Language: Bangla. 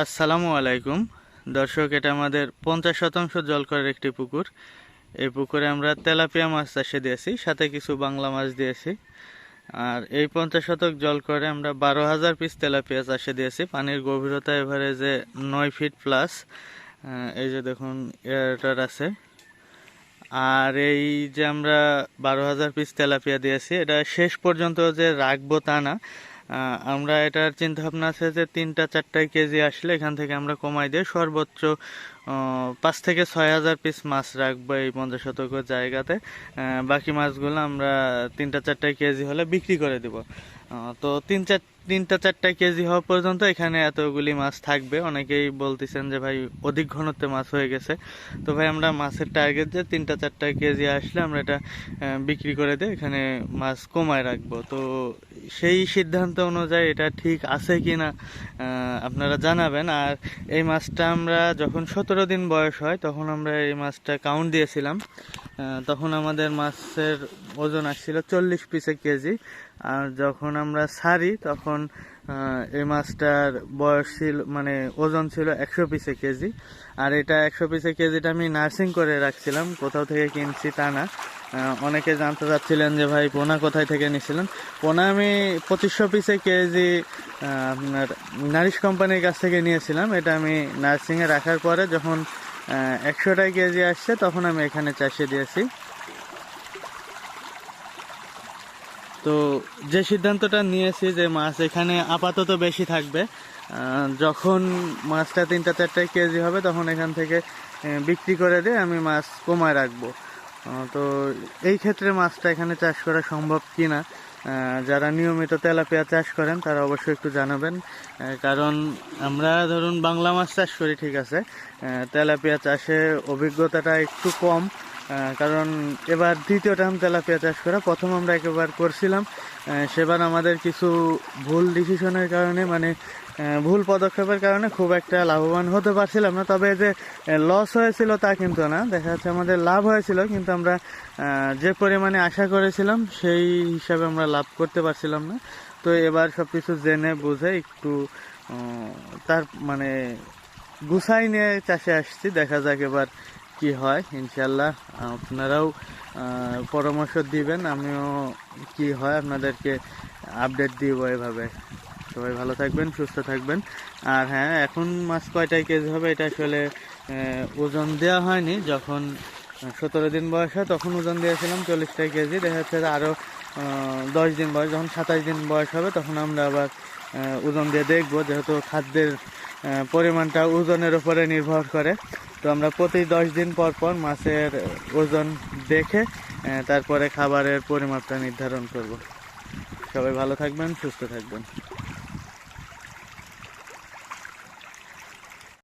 আসসালামু আলাইকুম দর্শক, এটা আমাদের 50% জল করার একটি পুকুর। এই পুকুরে আমরা তেলাপিয়া মাছ চাষে দিয়েছি, সাথে কিছু বাংলা মাছ দিয়েছি। আর এই 50 শতক জল করে আমরা 12,000 পিস তেলাপিয়া চাষে দিয়েছি। পানির গভীরতা এভারেজে 9 ফিট প্লাস। এই যে দেখুন এটার আছে। আর এই যে আমরা 12,000 পিস তেলাপিয়া দিয়েছি, এটা শেষ পর্যন্ত যে রাখবো তা না। আমরা এটার চিন্তা ভাবনা আছে যে 3-4 কেজি আসলে এখান থেকে আমরা কমাই দিয়ে সর্বোচ্চ 5 থেকে 6,000 পিস মাছ রাখবো এই 50 শতক জায়গাতে। বাকি মাছগুলো আমরা 3-4 কেজি হলে বিক্রি করে দিব। তো 3-4 কেজি হওয়া পর্যন্ত এখানে এতগুলি মাছ থাকবে। অনেকেই বলতেছেন যে ভাই অধিক ঘনত্বে মাছ হয়ে গেছে। তো ভাই আমরা মাছের টার্গেট যে 3-4 কেজি আসলে আমরা এটা বিক্রি করে দিয়ে এখানে মাছ কমায় রাখবো। তো সেই সিদ্ধান্ত অনুযায়ী এটা ঠিক আছে কি না আপনারা জানাবেন। আর এই মাছটা আমরা যখন 17 দিন বয়স হয় তখন আমরা এই মাছটা কাউন্ট দিয়েছিলাম। তখন আমাদের মাছের ওজন আসছিল 40 পিসে কেজি। আর যখন আমরা ছাড়ি তখন এই মাছটার বয়স ছিল, মানে ওজন ছিল 100 পিসে কেজি। আর এটা 100 পিসে কেজিটা আমি নার্সিং করে রাখছিলাম, কোথাও থেকে কিনছি তা না। অনেকে জানতে চাচ্ছিলেন যে ভাই পোনা কোথায় থেকে নিয়েছিলেন। পোনা আমি 2500 পিসে কেজি আপনার নারিশ কোম্পানির কাছ থেকে নিয়েছিলাম। এটা আমি নার্সিংয়ে রাখার পরে যখন 100 কেজি আসছে তখন আমি এখানে চাষে দিয়েছি। তো যে সিদ্ধান্তটা নিয়েছি যে মাছ এখানে আপাতত বেশি থাকবে, যখন মাছটা 3-4 কেজি হবে তখন এখান থেকে বিক্রি করে দিয়ে আমি মাছ কমায় রাখবো। তো এই ক্ষেত্রে মাছটা এখানে চাষ করা সম্ভব কিনা, যারা নিয়মিত তেলাপিয়া চাষ করেন তারা অবশ্যই একটু জানাবেন। কারণ আমরা ধরুন বাংলা মাছ চাষ করি, ঠিক আছে, তেলাপিয়া চাষে অভিজ্ঞতাটা একটু কম। কারণ এবার দ্বিতীয় টাইম তেলাপিয়া চাষ করা, প্রথম আমরা একবার করছিলাম, সেবার আমাদের কিছু ভুল ডিসিশনের কারণে, মানে ভুল পদক্ষেপের কারণে খুব একটা লাভবান হতে পারছিলাম না। তবে যে লস হয়েছিল তা কিন্তু না, দেখা যাচ্ছে আমাদের লাভ হয়েছিল, কিন্তু আমরা যে পরিমাণে আশা করেছিলাম সেই হিসাবে আমরা লাভ করতে পারছিলাম না। তো এবার সব কিছু জেনে বুঝে একটু তার মানে গুছাই নিয়ে চাষে আসছি। দেখা যাক এবার কি হয়। ইনশাল্লাহ আপনারাও পরামর্শ দিবেন, আমিও কি হয় আপনাদেরকে আপডেট দিব এভাবে। সবাই ভালো থাকবেন, সুস্থ থাকবেন। আর হ্যাঁ, এখন মাছ কয়টায় কেজি হবে এটা আসলে ওজন দেওয়া হয়নি। যখন 17 দিন বয়স হয় তখন ওজন দিয়েছিলাম 40 কেজি। দেখা যাচ্ছে আরও 10 দিন বয়স, যখন 27 দিন বয়স হবে তখন আমরা আবার ওজন দিয়ে দেখবো, যেহেতু খাদ্যের পরিমাণটা ওজনের উপরে নির্ভর করে। তো আমরা প্রতি 10 দিন পর পর মাছের ওজন দেখে তারপরে খাবারের পরিমাপটা নির্ধারণ করব। সবাই ভালো থাকবেন, সুস্থ থাকবেন।